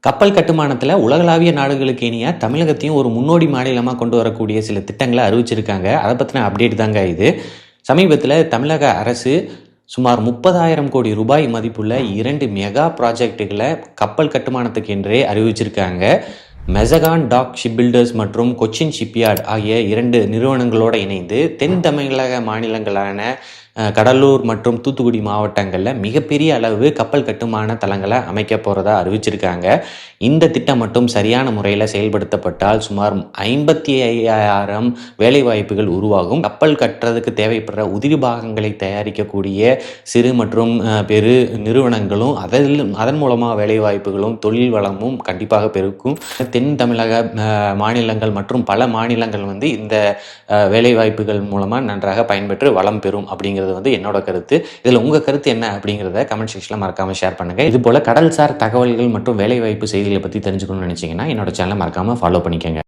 கப்பல் கட்டுமானத்தில் உலகளாவிய நாடுகளுக்கு இனிய தமிழகத்தையும் ஒரு முன்னோடி மாநிலமாக கொண்டு வரக்கூடிய சில திட்டங்களை அறிவிச்சிருக்காங்க. அதை பற்றின அப்டேட் தாங்க இது. சமீபத்தில் தமிழக அரசு சுமார் 30,000 கோடி ரூபாய் மதிப்புள்ள 2 மெகா ப்ராஜெக்டுகளை கப்பல் கட்டுமானத்துக்கு என்றே அறிவிச்சிருக்காங்க. மெசகான் டாக் ஷிப் பில்டர்ஸ் மற்றும் கொச்சின் ஷிப்யார்ட் ஆகிய 2 நிறுவனங்களோடு இணைந்து தென் தமிழக மாநிலங்களான கடலூர் மற்றும் தூத்துக்குடி மாவட்டங்களில் மிகப்பெரிய அளவு கப்பல் கட்டுமான தளங்களை அமைக்க போகிறதா அறிவிச்சிருக்காங்க. இந்த திட்டம் மட்டும் சரியான முறையில் செயல்படுத்தப்பட்டால் சுமார் 55,000 வேலைவாய்ப்புகள் உருவாகும். கப்பல் கட்டுறதுக்கு தேவைப்படுற உதிரி பாகங்களை தயாரிக்கக்கூடிய சிறு மற்றும் பெரு நிறுவனங்களும் அதன் மூலமாக வேலைவாய்ப்புகளும் தொழில் வளமும் கண்டிப்பாக பெருக்கும். தென் தமிழக மாநிலங்கள் மற்றும் பல மாநிலங்கள் இந்த வேலைவாய்ப்புகள் மூலமாக நன்றாக பயன்பெற்று வளம் பெறும் அப்படிங்கிறது என்னோட கருத்து. இதில் உங்கள் கருத்து என்ன அப்படிங்கிறத கமெண்ட் செக்ஷனில் மறக்காமல் ஷேர் பண்ணுங்கள். இது போல் கடல்சார் தகவல்கள் மற்றும் வேலைவாய்ப்பு செய்திகளை பற்றி தெரிஞ்சுக்கணும்னு நினச்சிங்கன்னா என்னோட சேனலை மறக்காமல் ஃபாலோ பண்ணிக்கோங்க.